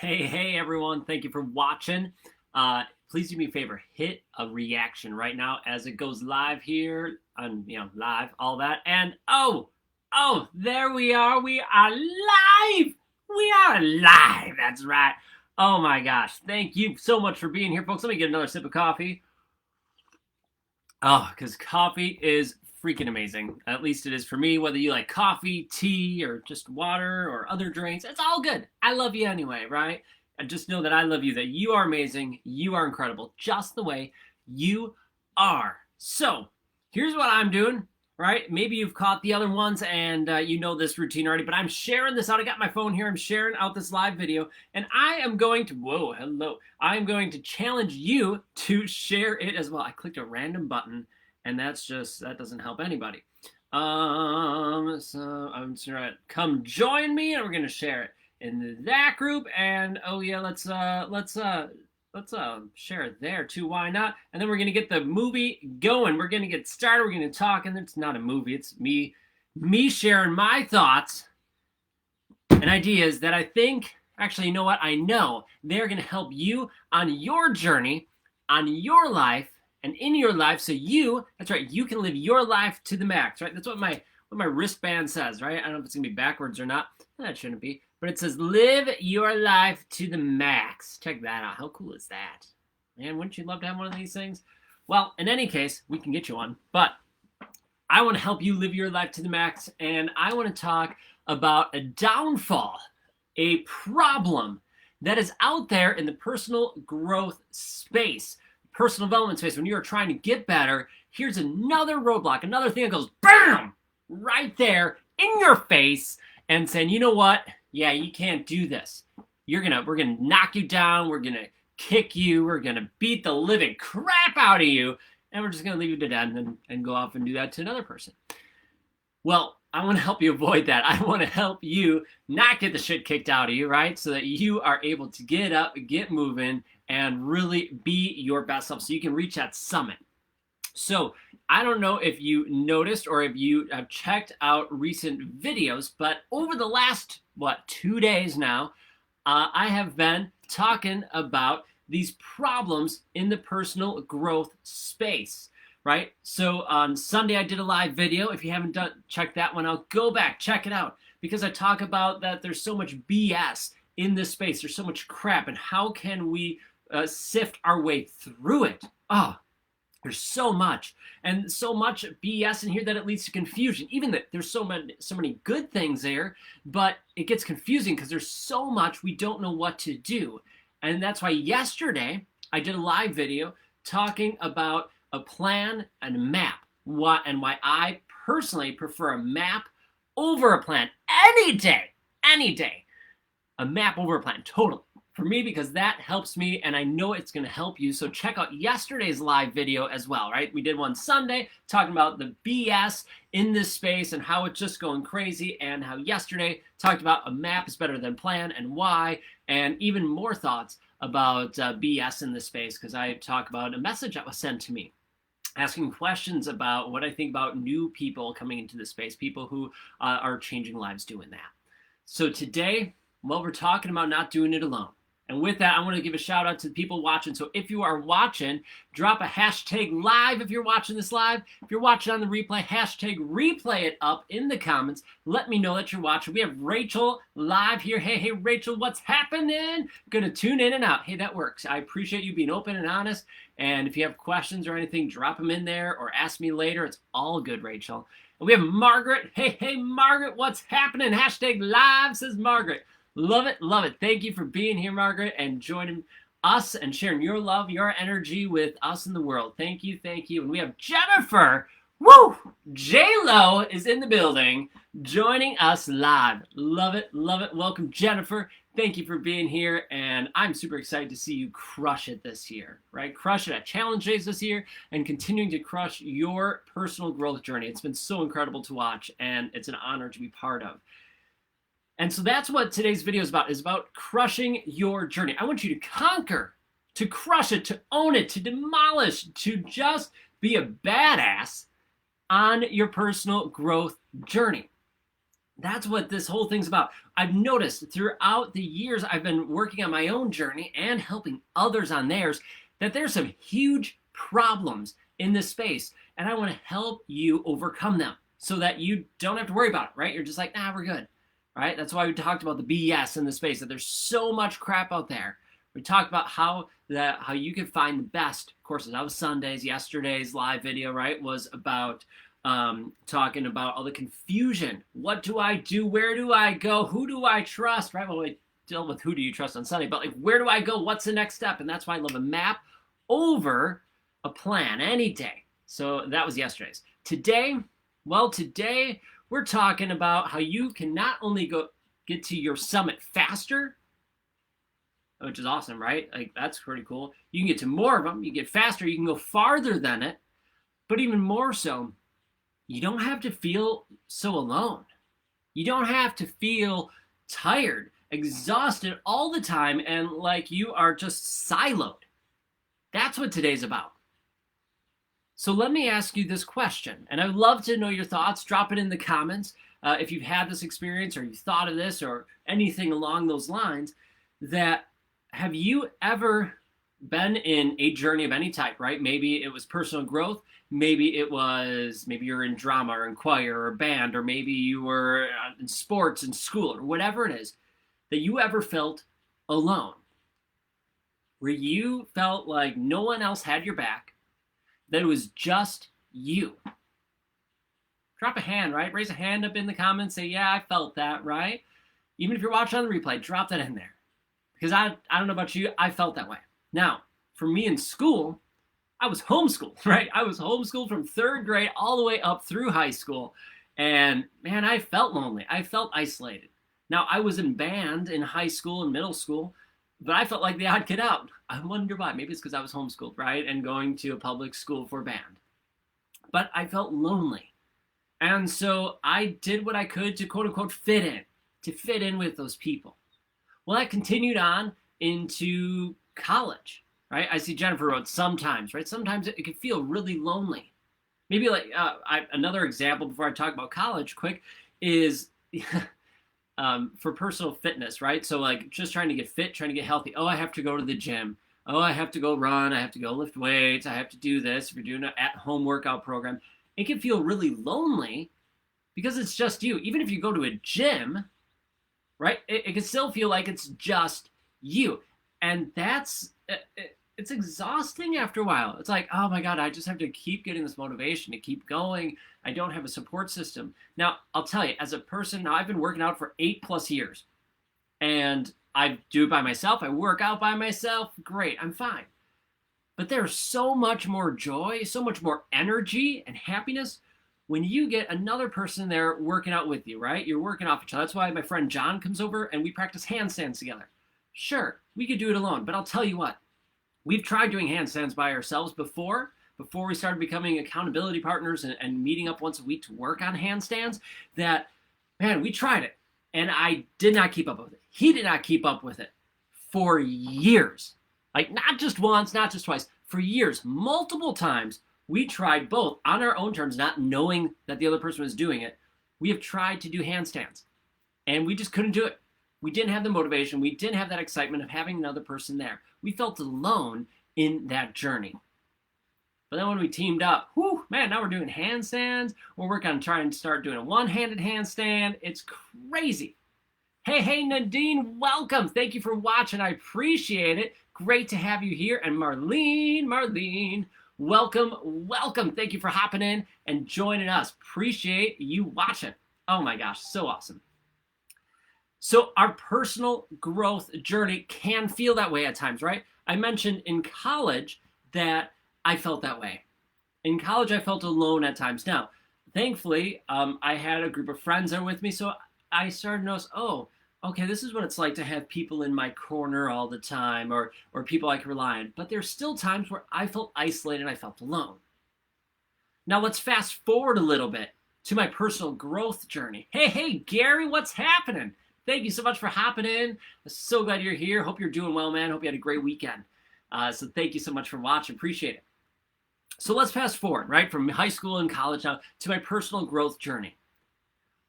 Hey everyone, thank you for watching. Please do me a favor, hit a reaction right now as it goes live here on, live, all that. And there we are. We are live. We are live. That's right. Oh my gosh. Thank you so much for being here, folks. Let me get another sip of coffee. Oh, because coffee is freaking amazing. At least it is for me, whether you like coffee, tea, or just water or other drinks. It's all good. I love you anyway, right? And just know that I love you, that you are amazing. You are incredible, just the way you are. So here's what I'm doing, right? Maybe you've caught the other ones and you know this routine already, but I'm sharing this out. I got my phone here. I'm sharing out this live video, and I am going to, whoa, hello. I am going to challenge you to share it as well. I clicked a random button, and that doesn't help anybody. So I'm just gonna come join me, and we're gonna share it in that group. And oh yeah, let's share it there too. Why not? And then we're gonna get the movie going. We're gonna get started. We're gonna talk, and it's not a movie. It's me sharing my thoughts and ideas that I think. Actually, you know what? I know they're gonna help you on your journey, on your life, and in your life, so that's right, you can live your life to the max, right? That's what my wristband says, right? I don't know if it's gonna be backwards or not. That shouldn't be, but it says live your life to the max. Check that out. How cool is that? Man, wouldn't you love to have one of these things? Well, in any case, we can get you one, but I want to help you live your life to the max, and I want to talk about a downfall, a problem that is out there in the personal growth space, personal development space. When you are trying to get better, here's another roadblock, another thing that goes BAM! Right there in your face and saying, you know what? Yeah, you can't do this. We're gonna knock you down, we're gonna kick you, we're gonna beat the living crap out of you, and we're just gonna leave you to death and go off and do that to another person. Well, I want to help you avoid that. I want to help you not get the shit kicked out of you, right? So that you are able to get up, get moving, and really be your best self so you can reach that summit. So I don't know if you noticed or if you have checked out recent videos, but over the last, 2 days now, I have been talking about these problems in the personal growth space. Right? So on Sunday, I did a live video. If you haven't checked that one out, go back, check it out. Because I talk about that there's so much BS in this space. There's so much crap. And how can we sift our way through it? Oh, there's so much. And so much BS in here that it leads to confusion. Even that there's so many good things there, but it gets confusing because there's so much we don't know what to do. And that's why yesterday, I did a live video talking about a plan and a map. Why I personally prefer a map over a plan any day. A map over a plan, totally. For me, because that helps me, and I know it's going to help you. So check out yesterday's live video as well, right? We did one Sunday talking about the BS in this space and how it's just going crazy, and how yesterday talked about a map is better than plan and why, and even more thoughts about BS in this space, because I talk about a message that was sent to me, asking questions about what I think about new people coming into the space, people who are changing lives doing that. So today, we're talking about not doing it alone. And with that, I want to give a shout out to the people watching. So if you are watching, drop a hashtag live if you're watching this live. If you're watching on the replay, hashtag replay it up in the comments. Let me know that you're watching. We have Rachel live here. Hey, Rachel, what's happening? Gonna tune in and out. Hey, that works. I appreciate you being open and honest. And if you have questions or anything, drop them in there or ask me later. It's all good, Rachel. And we have Margaret. Hey, Margaret, what's happening? Hashtag live, says Margaret. Love it. Thank you for being here, Margaret, and joining us and sharing your love, your energy with us in the world. Thank you. And we have Jennifer. Woo! J-Lo is in the building, joining us live. Love it. Welcome, Jennifer. Thank you for being here, and I'm super excited to see you crush it this year, right? Crush it at Challenge Days this year and continuing to crush your personal growth journey. It's been so incredible to watch, and it's an honor to be part of. And so that's what today's video is about crushing your journey. I want you to conquer, to crush it, to own it, to demolish, to just be a badass on your personal growth journey. That's what this whole thing's about. I've noticed throughout the years I've been working on my own journey and helping others on theirs that there's some huge problems in this space. And I want to help you overcome them so that you don't have to worry about it, right? You're just like, nah, we're good, right? That's why we talked about the BS in the space, that there's so much crap out there. We talked about how you can find the best courses. That was Sundays. Yesterday's live video, right, was about talking about all the confusion. What do I do? Where do I go? Who do I trust? Right? Well, we dealt with who do you trust on Sunday, but like, where do I go? What's the next step? And that's why I love a map over a plan any day. So that was yesterday's. Today, we're talking about how you can not only get to your summit faster, which is awesome, right? Like, that's pretty cool. You can get to more of them. You get faster. You can go farther than it. But even more so, you don't have to feel so alone. You don't have to feel tired, exhausted all the time, and like you are just siloed. That's what today's about. So let me ask you this question, and I'd love to know your thoughts. Drop it in the comments if you've had this experience or you thought of this or anything along those lines. That have you ever been in a journey of any type, right? Maybe it was personal growth. Maybe you're in drama or in choir or band, or maybe you were in sports and school or whatever it is, that you ever felt alone, where you felt like no one else had your back, that it was just you. Drop a hand, right? Raise a hand up in the comments. Say, yeah, I felt that, right? Even if you're watching on the replay, drop that in there. Because I don't know about you, I felt that way. Now, for me in school, I was homeschooled, right? I was homeschooled from 3rd grade all the way up through high school. And man, I felt lonely. I felt isolated. Now, I was in band in high school and middle school, but I felt like the odd kid out. I wonder why. Maybe it's because I was homeschooled, right? And going to a public school for band. But I felt lonely. And so I did what I could to quote unquote fit in with those people. Well, that continued on into college, right? I see Jennifer wrote sometimes, right? Sometimes it can feel really lonely. Maybe like another example before I talk about college quick is for personal fitness, right? So like just trying to get fit, trying to get healthy. Oh, I have to go to the gym. Oh, I have to go run. I have to go lift weights. I have to do this. If you're doing an at-home workout program, it can feel really lonely because it's just you. Even if you go to a gym, right? It can still feel like it's just you. And it's exhausting after a while. It's like, oh my God, I just have to keep getting this motivation to keep going. I don't have a support system. Now, I'll tell you, as a person, now I've been working out for 8+ years. And I do it by myself. I work out by myself. Great, I'm fine. But there's so much more joy, so much more energy and happiness when you get another person there working out with you, right? You're working off each other. That's why my friend John comes over and we practice handstands together. Sure, we could do it alone, but I'll tell you what, we've tried doing handstands by ourselves before we started becoming accountability partners and meeting up once a week to work on handstands, that, man, we tried it. And I did not keep up with it. He did not keep up with it for years. Like, not just once, not just twice, for years, multiple times. We tried both on our own terms, not knowing that the other person was doing it. We have tried to do handstands, and we just couldn't do it. We didn't have the motivation. We didn't have that excitement of having another person there. We felt alone in that journey. But then when we teamed up, whew, man, now we're doing handstands. We're working on trying to start doing a one-handed handstand. It's crazy. Hey, Nadine, welcome. Thank you for watching. I appreciate it. Great to have you here. And Marlene, welcome. Thank you for hopping in and joining us. Appreciate you watching. Oh my gosh, so awesome. So our personal growth journey can feel that way at times, right? I mentioned in college that I felt that way. In college, I felt alone at times. Now, thankfully, I had a group of friends there with me, so I started to notice, oh, okay, this is what it's like to have people in my corner all the time, or people I can rely on. But there's still times where I felt isolated and I felt alone. Now let's fast forward a little bit to my personal growth journey. Hey, Gary, what's happening? Thank you so much for hopping in. I'm so glad you're here. Hope you're doing well, man. Hope you had a great weekend. So thank you so much for watching. Appreciate it. So let's fast forward, right, from high school and college now to my personal growth journey.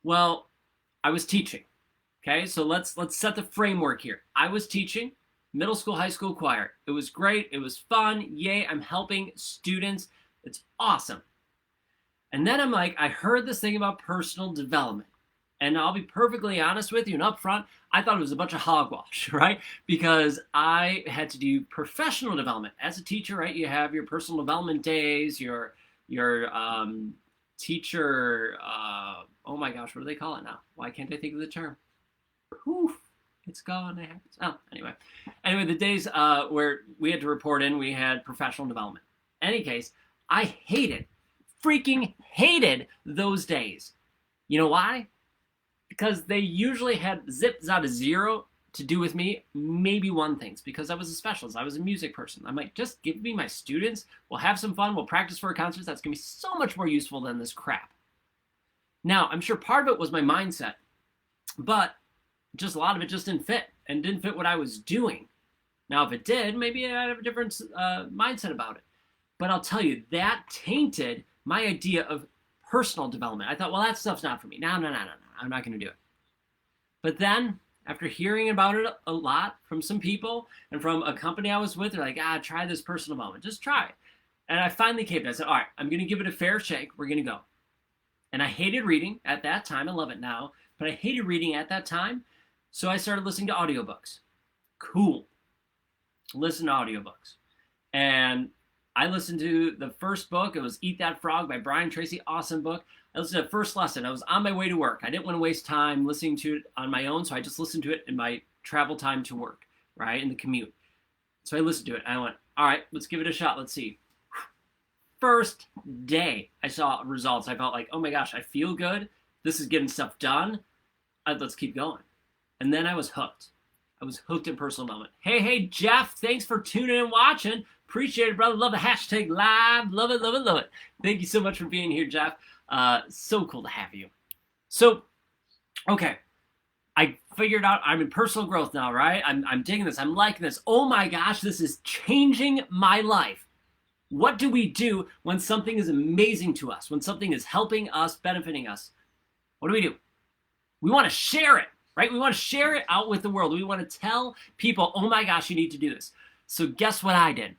Well, I was teaching. Okay, so let's set the framework here. I was teaching middle school, high school choir. It was great. It was fun. Yay, I'm helping students. It's awesome. And then I'm like, I heard this thing about personal development. And I'll be perfectly honest with you and upfront, I thought it was a bunch of hogwash, right? Because I had to do professional development. As a teacher, right, you have your personal development days, your teacher, oh my gosh, what do they call it now? Why can't I think of the term? Poof, it's gone. Oh, anyway, the days where we had to report in, we had professional development. In any case, I freaking hated those days. You know why? Because they usually had zips out of zero to do with me, maybe one thing, because I was a specialist. I was a music person. I'm like, just give me my students. We'll have some fun. We'll practice for a concert. That's going to be so much more useful than this crap. Now, I'm sure part of it was my mindset, but just a lot of it just didn't fit and didn't fit what I was doing. Now, if it did, maybe I'd have a different mindset about it. But I'll tell you, that tainted my idea of personal development. I thought, well, that stuff's not for me. No. I'm not going to do it. But then, after hearing about it a lot from some people and from a company I was with, they're like, try this personal development. Just try it. And I finally caved in. I said, all right, I'm going to give it a fair shake. We're going to go. And I hated reading at that time. I love it now. But I hated reading at that time. So I started listening to audiobooks. Cool. Listen to audiobooks. And I listened to the first book. It was Eat That Frog by Brian Tracy. Awesome book. I listened to the first lesson. I was on my way to work. I didn't want to waste time listening to it on my own, so I just listened to it in my travel time to work, right, in the commute. So I listened to it. I went, all right, let's give it a shot. Let's see. First day I saw results. I felt like, oh my gosh, I feel good. This is getting stuff done. Let's keep going. And then I was hooked. I was hooked in personal development. Hey, Jeff, thanks for tuning in and watching. Appreciate it, brother. Love the hashtag live. Love it. Thank you so much for being here, Jeff. So cool to have you. So, okay. I figured out I'm in personal growth now, right? I'm digging this. I'm liking this. Oh my gosh, this is changing my life. What do we do when something is amazing to us? When something is helping us, benefiting us? What do? We want to share it, right? We want to share it out with the world. We want to tell people, oh my gosh, you need to do this. So guess what I did?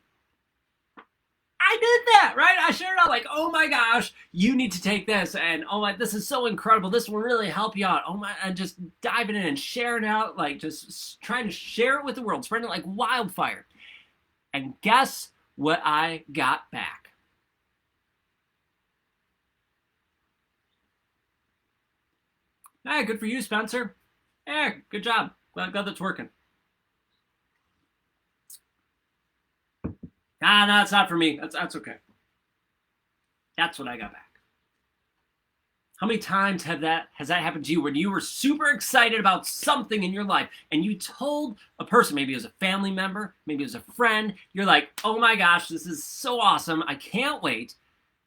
I did that, right? I shared out like, oh my gosh, you need to take this, and oh my, this is so incredible. This will really help you out. Oh my, and just diving in and sharing out, like just trying to share it with the world, spreading it like wildfire. And guess what I got back? Hey, good for you, Spencer. Yeah, good job. Glad that's working. No, it's not for me. That's okay. That's what I got back. How many times has that happened to you when you were super excited about something in your life and you told a person, maybe it was a family member, maybe it was a friend, you're like, oh my gosh, this is so awesome. I can't wait.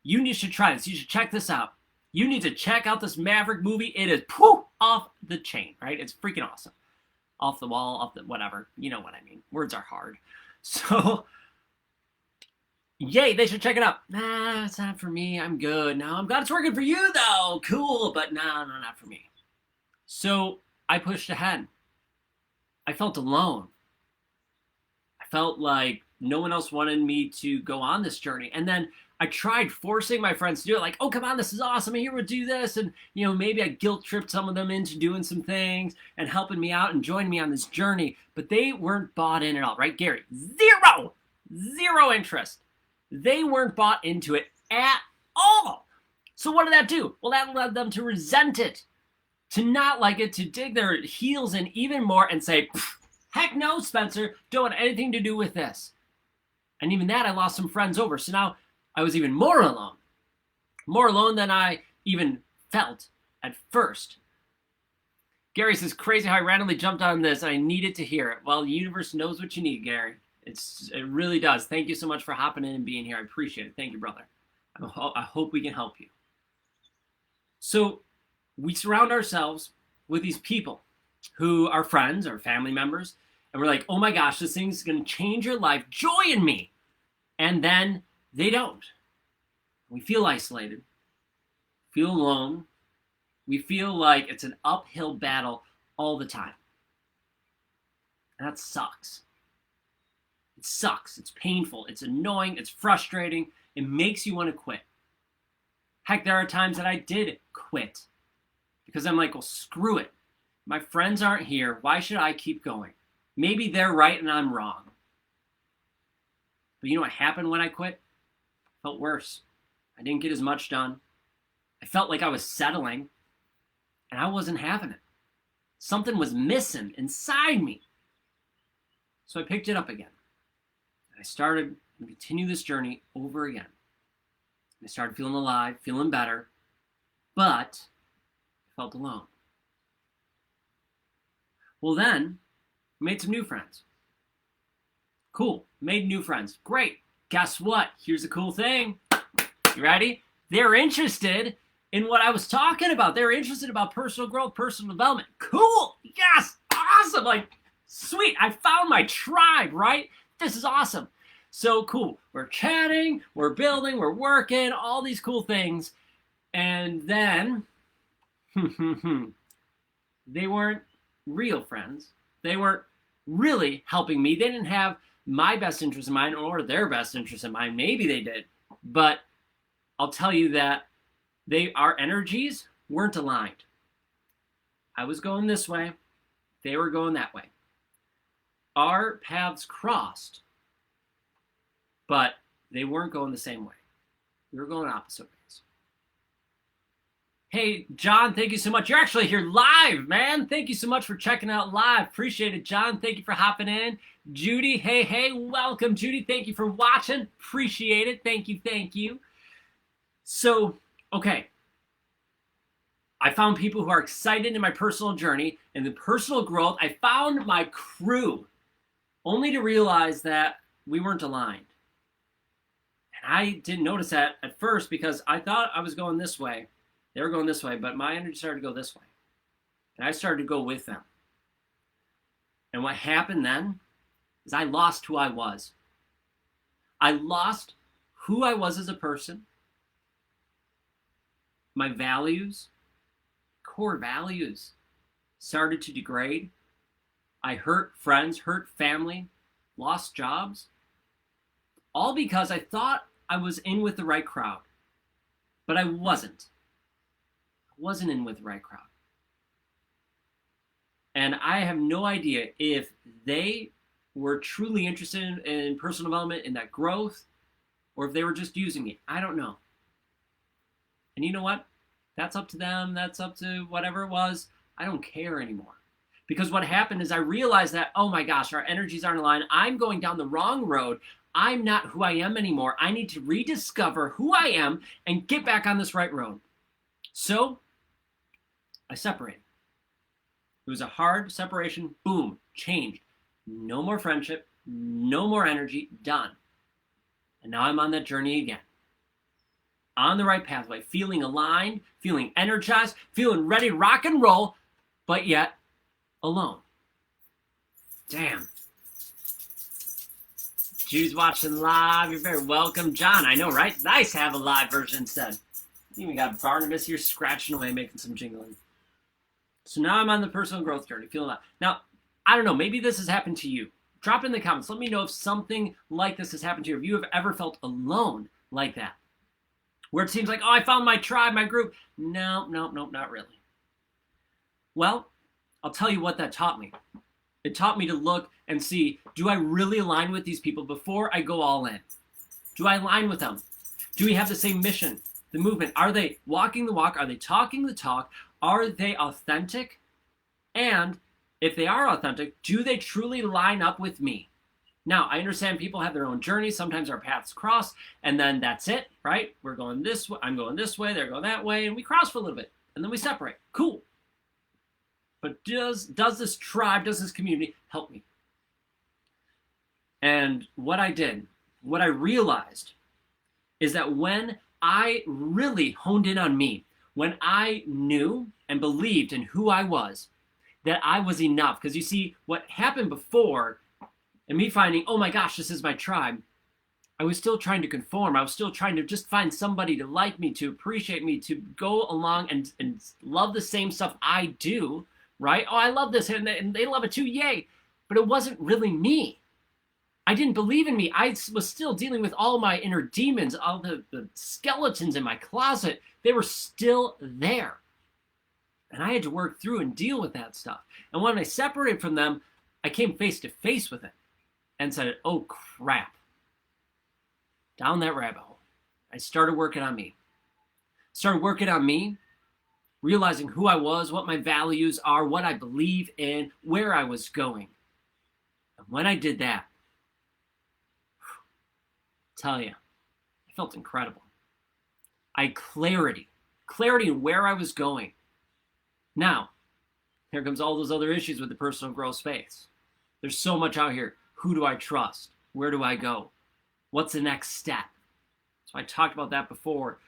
You should try this. You should check this out. You need to check out this Maverick movie. It is off the chain, right? It's freaking awesome. Off the wall, off the whatever. You know what I mean. Words are hard. So, yay, they should check it out. Nah, it's not for me. I'm good. No, I'm glad it's working for you, though. Cool, but no, not for me. So I pushed ahead. I felt alone. I felt like no one else wanted me to go on this journey. And then I tried forcing my friends to do it. Like, oh, come on, this is awesome. And here we'll do this. And, maybe I guilt tripped some of them into doing some things and helping me out and joining me on this journey. But they weren't bought in at all, right, Gary? Zero interest. They weren't bought into it at all. So what did that do? Well, that led them to resent it, to not like it, to dig their heels in even more and say, heck no, Spencer, don't want anything to do with this. And even that, I lost some friends over. So now I was even more alone than I even felt at first. Gary says, crazy how I randomly jumped on this. I needed to hear it. Well, the universe knows what you need, Gary. It really does. Thank you so much for hopping in and being here. I appreciate it. Thank you, brother. I hope we can help you. So we surround ourselves with these people who are friends or family members, and we're like, oh my gosh, this thing's going to change your life. Join me. And then they don't. We feel isolated, feel alone, We feel like it's an uphill battle all the time. And that sucks. It sucks. It's painful. It's annoying. It's frustrating. It makes you want to quit. Heck, there are times that I did quit because I'm like, well, screw it. My friends aren't here. Why should I keep going? Maybe they're right and I'm wrong. But you know what happened when I quit? I felt worse. I didn't get as much done. I felt like I was settling, and I wasn't having it. Something was missing inside me. So I picked it up again. I started to continue this journey over again. I started feeling alive, feeling better, but I felt alone. Well, then, I made some new friends. Cool, made new friends. Great. Guess what? Here's a cool thing. You ready? They're interested in what I was talking about. They're interested about personal growth, personal development. Cool. Yes. Awesome. Like, sweet. I found my tribe, right? This is awesome. So cool. We're chatting, we're building, we're working, all these cool things. And then they weren't real friends. They weren't really helping me. They didn't have my best interest in mind or their best interest in mind. Maybe they did. But I'll tell you that our energies weren't aligned. I was going this way. They were going that way. Our paths crossed, but they weren't going the same way. We were going opposite ways. Hey, John, thank you so much. You're actually here live, man. Thank you so much for checking out live. Appreciate it, John. Thank you for hopping in. Judy, hey, welcome, Judy. Thank you for watching. Appreciate it. Thank you. So, okay. I found people who are excited in my personal journey and the personal growth. I found my crew, only to realize that we weren't aligned. And I didn't notice that at first because I thought I was going this way. They were going this way, but my energy started to go this way. And I started to go with them. And what happened then is I lost who I was. I lost who I was as a person, my values, core values started to degrade. I hurt friends, hurt family, lost jobs, all because I thought I was in with the right crowd, but I wasn't. I wasn't in with the right crowd. And I have no idea if they were truly interested in personal development, in that growth, or if they were just using me. I don't know. And you know what? That's up to them. That's up to whatever it was. I don't care anymore. Because what happened is I realized that, oh my gosh, our energies aren't aligned. I'm going down the wrong road. I'm not who I am anymore. I need to rediscover who I am and get back on this right road. So I separated. It was a hard separation. Boom, changed. No more friendship, no more energy, done. And now I'm on that journey again. On the right pathway, feeling aligned, feeling energized, feeling ready to rock and roll, but yet alone. Damn. Judy's watching live. You're very welcome. John, I know, right? Nice to have a live version instead. Even got Barnabas here scratching away, making some jingling. So now I'm on the personal growth journey, feeling alive. Now, I don't know, maybe this has happened to you. Drop in the comments. Let me know if something like this has happened to you, if you have ever felt alone like that. Where it seems like, oh, I found my tribe, my group. No, not really. Well, I'll tell you what that taught me. It taught me to look and see, do I really align with these people before I go all in? Do I align with them? Do we have the same mission, the movement? Are they walking the walk? Are they talking the talk? Are they authentic? And if they are authentic, do they truly line up with me? Now, I understand people have their own journeys. Sometimes our paths cross, and then that's it, right? We're going this way. I'm going this way. They're going that way, and we cross for a little bit, and then we separate. Cool. But does this tribe, does this community help me? And what I did, what I realized, is that when I really honed in on me, when I knew and believed in who I was, that I was enough. Because you see, what happened before, and me finding, oh my gosh, this is my tribe, I was still trying to conform. I was still trying to just find somebody to like me, to appreciate me, to go along and love the same stuff I do, right? Oh, I love this, and they love it too, yay. But it wasn't really me. I didn't believe in me. I was still dealing with all my inner demons, all the skeletons in my closet. They were still there. And I had to work through and deal with that stuff. And when I separated from them, I came face to face with it and said, oh, crap. Down that rabbit hole. I started working on me. Realizing who I was, what my values are, what I believe in, where I was going. And when I did that, tell you, I felt incredible. I had clarity in where I was going. Now, here comes all those other issues with the personal growth space. There's so much out here. Who do I trust? Where do I go? What's the next step? So I talked about that before,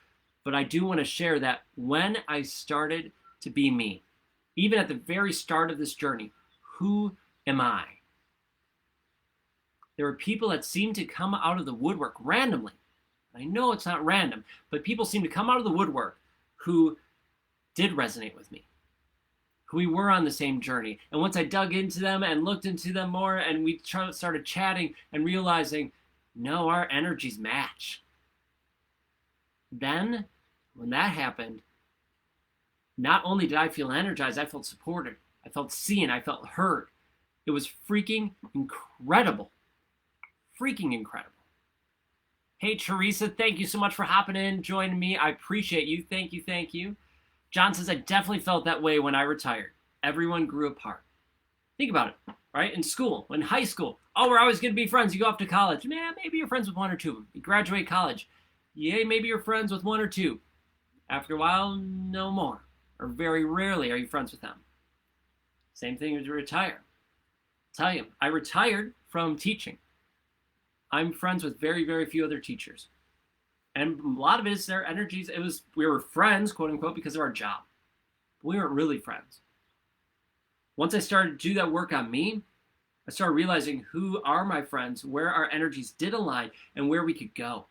but I do want to share that when I started to be me, even at the very start of this journey, who am I? There were people that seemed to come out of the woodwork randomly. I know it's not random, but people seem to come out of the woodwork who did resonate with me, who we were on the same journey. And once I dug into them and looked into them more and we started chatting and realizing, no, our energies match. Then, when that happened, not only did I feel energized, I felt supported. I felt seen. I felt heard. It was freaking incredible. Freaking incredible. Hey, Teresa, thank you so much for hopping in, joining me. I appreciate you. Thank you, thank you. John says, I definitely felt that way when I retired. Everyone grew apart. Think about it, right? In school, in high school, oh, we're always going to be friends. You go off to college. Man, maybe you're friends with one or two. You graduate college. Yay, maybe you're friends with one or two. After a while, no more. Or very rarely are you friends with them. Same thing as you retire. Tell you, I retired from teaching. I'm friends with very, very few other teachers. And a lot of it is their energies. We were friends, quote unquote, because of our job. We weren't really friends. Once I started to do that work on me, I started realizing who are my friends, where our energies did align, and where we could go.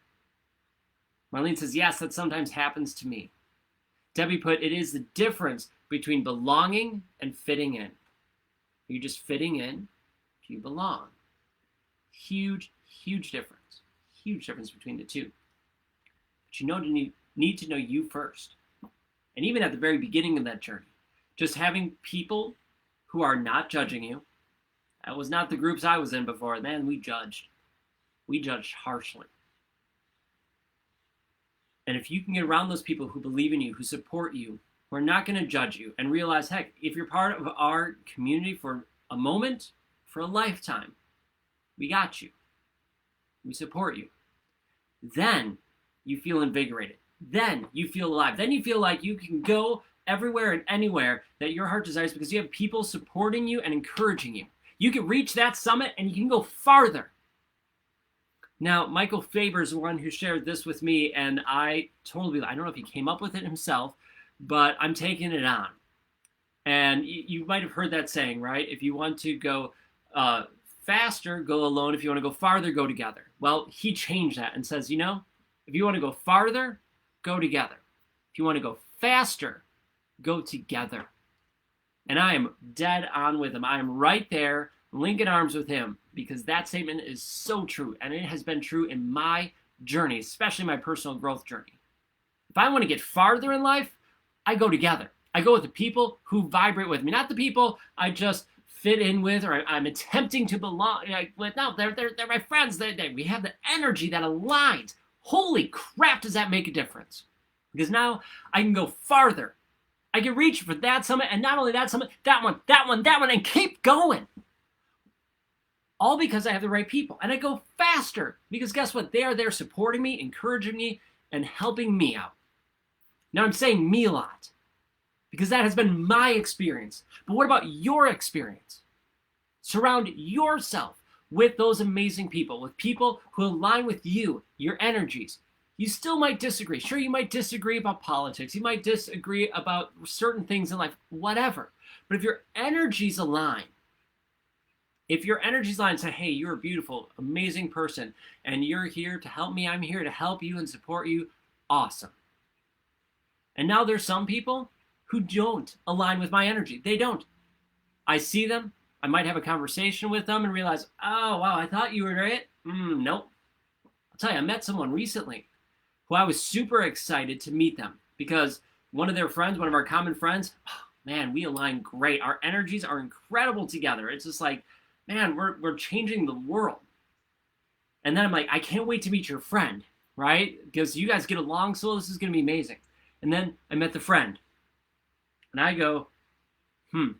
Marlene says, yes, that sometimes happens to me. Debbie put, it is the difference between belonging and fitting in. Are you just fitting in? Do you belong? Huge, huge difference. Huge difference between the two. But you need to know you first. And even at the very beginning of that journey, just having people who are not judging you. That was not the groups I was in before. Man, we judged. We judged harshly. And if you can get around those people who believe in you, who support you, who are not going to judge you, and realize, heck, if you're part of our community for a moment, for a lifetime, we got you. We support you. Then you feel invigorated. Then you feel alive. Then you feel like you can go everywhere and anywhere that your heart desires because you have people supporting you and encouraging you. You can reach that summit and you can go farther. Now, Michael Faber is the one who shared this with me, and I don't know if he came up with it himself, but I'm taking it on. And you might have heard that saying, right? If you want to go faster, go alone. If you want to go farther, go together. Well, he changed that and says, if you want to go farther, go together. If you want to go faster, go together. And I am dead on with him. I am right there, linking arms with him, because that statement is so true, and it has been true in my journey, especially my personal growth journey. If I want to get farther in life, I go together. I go with the people who vibrate with me, not the people I just fit in with or I'm attempting to belong with. No, they're my friends. We have the energy that aligns. Holy crap, does that make a difference? Because now I can go farther. I can reach for that summit, and not only that summit, that one, and keep going. All because I have the right people. And I go faster because guess what? They are there supporting me, encouraging me, and helping me out. Now I'm saying me a lot because that has been my experience. But what about your experience? Surround yourself with those amazing people, with people who align with you, your energies. You still might disagree. Sure, you might disagree about politics. You might disagree about certain things in life, whatever. But if your energies align, If your energy's aligned, say, hey, you're a beautiful, amazing person, and you're here to help me, I'm here to help you and support you, awesome. And now there's some people who don't align with my energy. They don't. I see them, I might have a conversation with them and realize, oh, wow, I thought you were great. Nope. I'll tell you, I met someone recently who I was super excited to meet them because one of their friends, one of our common friends, oh, man, we align great. Our energies are incredible together. It's just like, man, we're changing the world. And then I'm like, I can't wait to meet your friend, right? Because you guys get along, so this is going to be amazing. And then I met the friend. And I go, I'm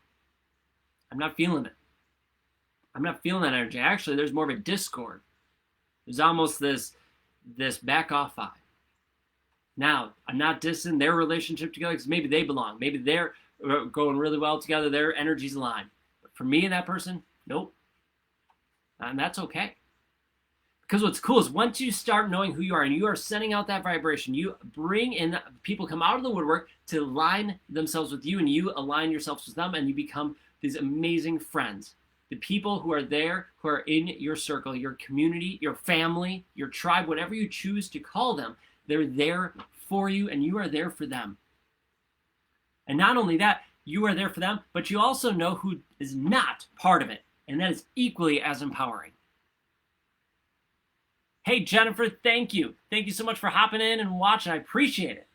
not feeling it. I'm not feeling that energy. Actually, there's more of a discord. There's almost this back off vibe. Now, I'm not dissing their relationship together because maybe they belong. Maybe they're going really well together. Their energy's aligned. But for me and that person, nope. And that's okay. Because what's cool is once you start knowing who you are and you are sending out that vibration, you bring in, people come out of the woodwork to align themselves with you, and you align yourselves with them, and you become these amazing friends. The people who are there, who are in your circle, your community, your family, your tribe, whatever you choose to call them, they're there for you and you are there for them. And not only that, you are there for them, but you also know who is not part of it. And that is equally as empowering. Hey, Jennifer, thank you. Thank you so much for hopping in and watching. I appreciate it.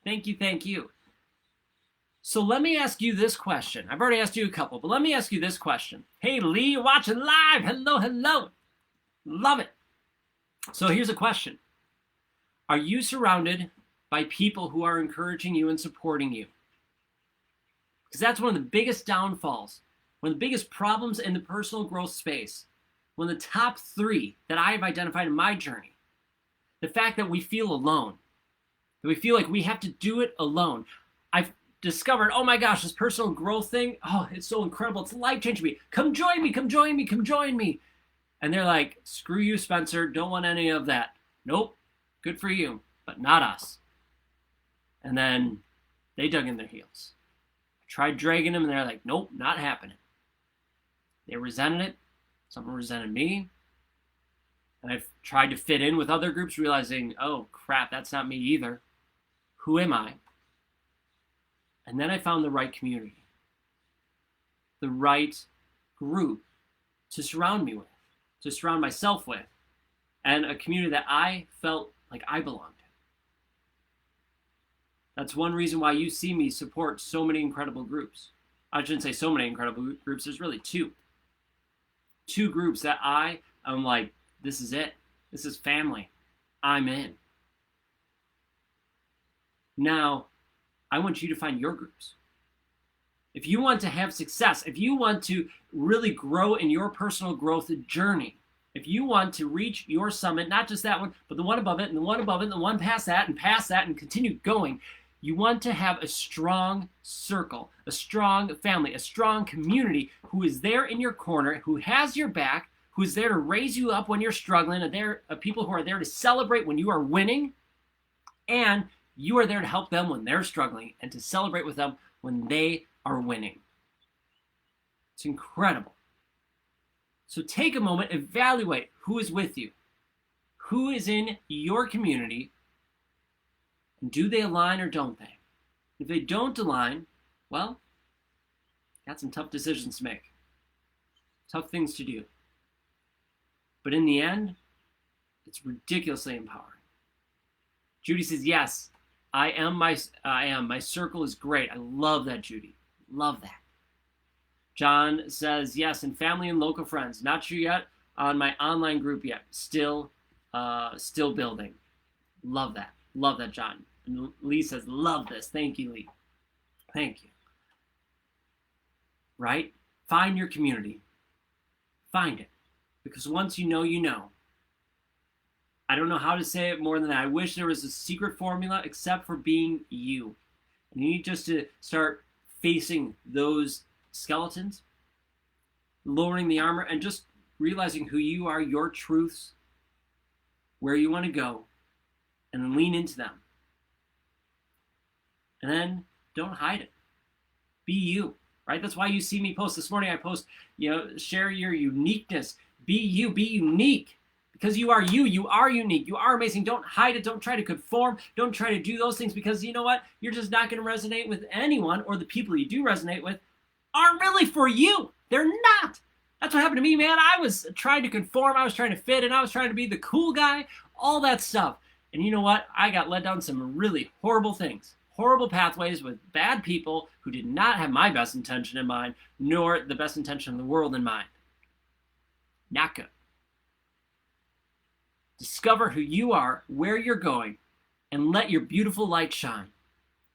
Thank you, thank you. So let me ask you this question. I've already asked you a couple, but let me ask you this question. Hey, Lee, you're watching live. Hello, hello. Love it. So here's a question. Are you surrounded by people who are encouraging you and supporting you? Because that's one of the biggest downfalls, one of the biggest problems in the personal growth space. One of the top 3 that I have identified in my journey. The fact that we feel alone. That we feel like we have to do it alone. I've discovered, oh my gosh, this personal growth thing, oh, it's so incredible. It's life-changing me. Come join me, come join me, come join me. And they're like, screw you, Spencer. Don't want any of that. Nope. Good for you, but not us. And then they dug in their heels. I tried dragging them, and they're like, nope, not happening. They resented it. Someone resented me. And I've tried to fit in with other groups, realizing, oh, crap, that's not me either. Who am I? And then I found the right community. The right group to surround me with, to surround myself with, and a community that I felt like I belonged in. That's one reason why you see me support so many incredible groups. I shouldn't say so many incredible groups. There's really 2. 2 groups that I am like, this is it. This is family. I'm in. Now, I want you to find your groups. If you want to have success, if you want to really grow in your personal growth journey, if you want to reach your summit, not just that one, but the one above it, and the one above it, and the one past that, and continue going, you want to have a strong circle, a strong family, a strong community who is there in your corner, who has your back, who is there to raise you up when you're struggling, and there are people who are there to celebrate when you are winning, and you are there to help them when they're struggling and to celebrate with them when they are winning. It's incredible. So take a moment, evaluate who is with you, who is in your community, and do they align or don't they? If they don't align, well, got some tough decisions to make, tough things to do. But in the end, it's ridiculously empowering. Judy says, yes, I am. My circle is great. I love that, Judy. Love that. John says, yes, and family and local friends. Not sure yet on my online group yet. Still building. Love that. Love that, John. And Lee says, love this. Thank you, Lee. Thank you. Right? Find your community. Find it. Because once you know, you know. I don't know how to say it more than that. I wish there was a secret formula except for being you. And you need just to start facing those skeletons, lowering the armor, and just realizing who you are, your truths, where you want to go, and then lean into them. And then don't hide it. Be you. right? That's why you see me post this morning. I post, share your uniqueness. Be you, be unique. Because you are you. You are unique. You are amazing. Don't hide it. Don't try to conform. Don't try to do those things because you know what? You're just not going to resonate with anyone, or the people you do resonate with aren't really for you. They're not. That's what happened to me, man. I was trying to conform. I was trying to fit in. I was trying to be the cool guy, all that stuff. And you know what? I got led down some really horrible things, horrible pathways with bad people who did not have my best intention in mind, nor the best intention of the world in mind. Not good. Discover who you are, where you're going, and let your beautiful light shine.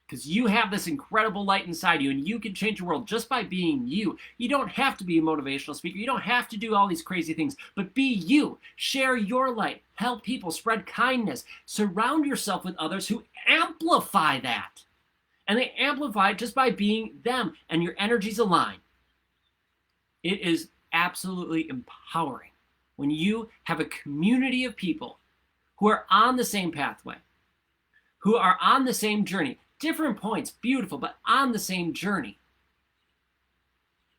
Because you have this incredible light inside you, and you can change the world just by being you. You don't have to be a motivational speaker. You don't have to do all these crazy things, but be you. Share your light. Help people. Spread kindness. Surround yourself with others who amplify that. And they amplify it just by being them, and your energies align. It is absolutely empowering when you have a community of people who are on the same pathway, who are on the same journey. Different points, beautiful, but on the same journey.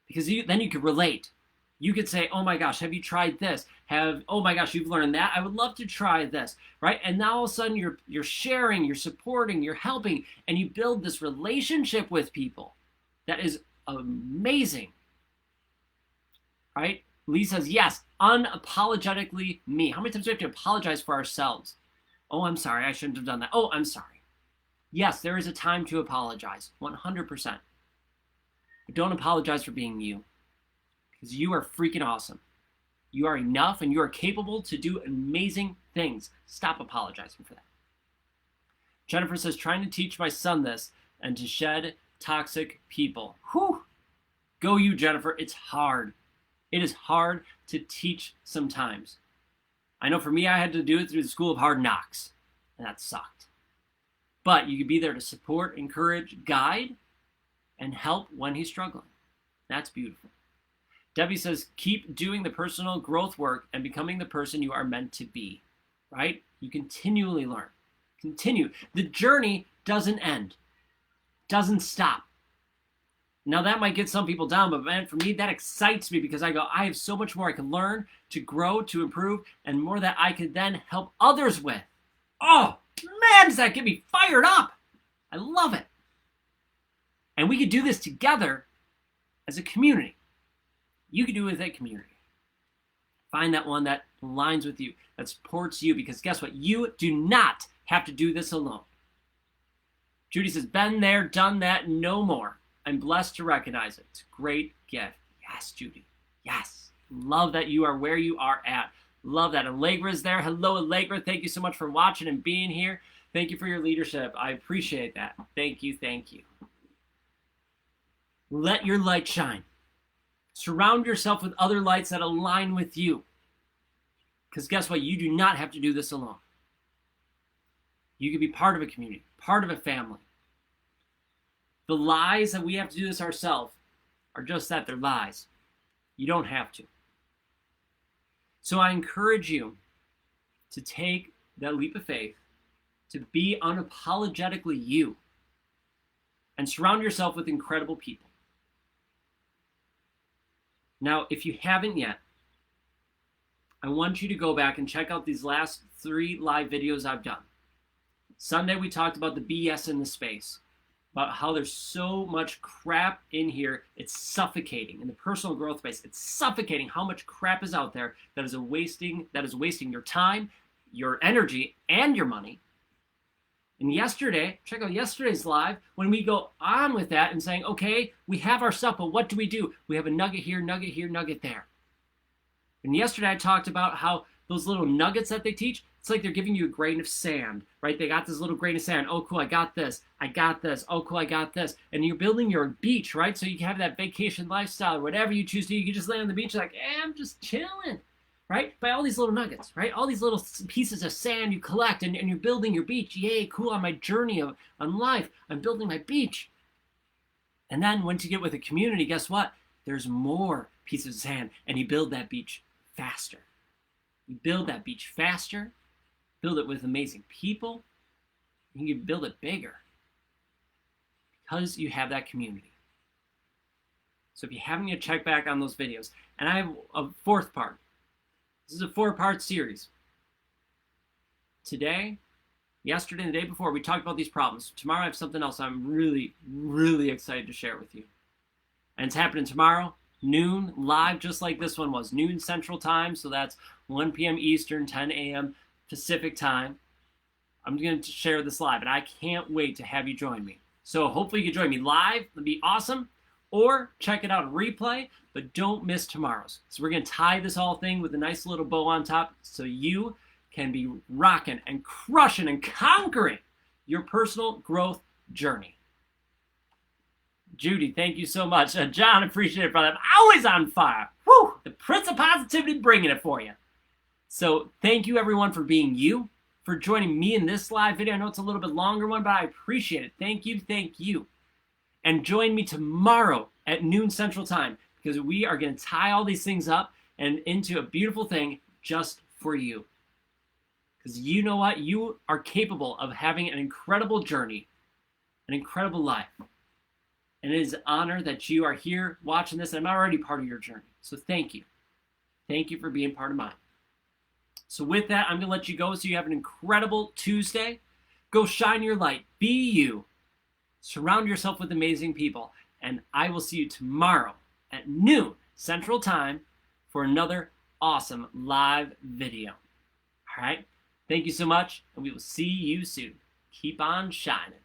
Because then you could relate. You could say, oh my gosh, have you tried this? Oh my gosh, you've learned that? I would love to try this, right? And now all of a sudden you're sharing, you're supporting, you're helping, and you build this relationship with people that is amazing, right? Lee says, yes, unapologetically me. How many times do we have to apologize for ourselves? Oh, I'm sorry, I shouldn't have done that. Oh, I'm sorry. Yes, there is a time to apologize, 100%. But don't apologize for being you, because you are freaking awesome. You are enough, and you are capable to do amazing things. Stop apologizing for that. Jennifer says, trying to teach my son this and to shed toxic people. Whew. Go you, Jennifer. It's hard. It is hard to teach sometimes. I know for me, I had to do it through the school of hard knocks, and that sucked. But you could be there to support, encourage, guide, and help when he's struggling. That's beautiful. Debbie says, keep doing the personal growth work and becoming the person you are meant to be, right? You continually learn. Continue. The journey doesn't end, doesn't stop. Now that might get some people down, but man, for me, that excites me because I go, I have so much more I can learn, to grow, to improve, and more that I could then help others with. Oh, man, does that get me fired up. I love it. And we could do this together as a community. You could do it with a community. Find that one that aligns with you, that supports you, because guess what? You do not have to do this alone. Judy says, been there, done that, no more. I'm blessed to recognize it. It's a great gift. Yes, Judy. Yes. Love that you are where you are at. Love that. Allegra is there. Hello, Allegra. Thank you so much for watching and being here. Thank you for your leadership. I appreciate that. Thank you. Thank you. Let your light shine. Surround yourself with other lights that align with you. Because guess what? You do not have to do this alone. You can be part of a community, part of a family. The lies that we have to do this ourselves are just that, they're lies. You don't have to. So I encourage you to take that leap of faith, to be unapologetically you, and surround yourself with incredible people. Now, if you haven't yet, I want you to go back and check out these last 3 live videos I've done. Sunday, we talked about the BS in the space, about how there's so much crap in here, it's suffocating. In the personal growth space, it's suffocating how much crap is out there that is wasting your time, your energy, and your money. And yesterday, check out yesterday's live, when we go on with that and saying, okay, we have our stuff, but what do? We have a nugget here, nugget there. And yesterday I talked about how those little nuggets that they teach, it's like they're giving you a grain of sand, right? They got this little grain of sand. Oh, cool, I got this. Oh, cool, I got this. And you're building your beach, right? So you can have that vacation lifestyle or whatever you choose to. You can just lay on the beach like, I'm just chilling, right? By all these little nuggets, right? All these little pieces of sand you collect, and you're building your beach. Yay, cool, on my journey on life. I'm building my beach. And then once you get with a community, guess what? There's more pieces of sand, and you build that beach faster. You build that beach faster, build it with amazing people, and you can build it bigger because you have that community. So if you haven't yet, check back on those videos. And I have a fourth part. This is a 4-part series. Today, yesterday, and the day before, we talked about these problems. Tomorrow I have something else I'm really, really excited to share with you. And it's happening tomorrow, noon, live, just like this one was. Noon Central Time, so that's 1 p.m. Eastern, 10 a.m. Pacific Time. I'm going to share this live, and I can't wait to have you join me. So hopefully you can join me live. It'll be awesome. Or check it out on replay, but don't miss tomorrow's. So we're going to tie this whole thing with a nice little bow on top so you can be rocking and crushing and conquering your personal growth journey. Judy, thank you so much. John, appreciate it, brother. I'm always on fire. Woo! The Prince of Positivity bringing it for you. So thank you, everyone, for being you, for joining me in this live video. I know it's a little bit longer one, but I appreciate it. Thank you, thank you. And join me tomorrow at noon Central Time, because we are going to tie all these things up and into a beautiful thing just for you. Because you know what? You are capable of having an incredible journey, an incredible life. And it is an honor that you are here watching this, and I'm already part of your journey. So thank you. Thank you for being part of mine. So with that, I'm going to let you go so you have an incredible Tuesday. Go shine your light. Be you. Surround yourself with amazing people. And I will see you tomorrow at noon Central Time for another awesome live video. All right? Thank you so much, and we will see you soon. Keep on shining.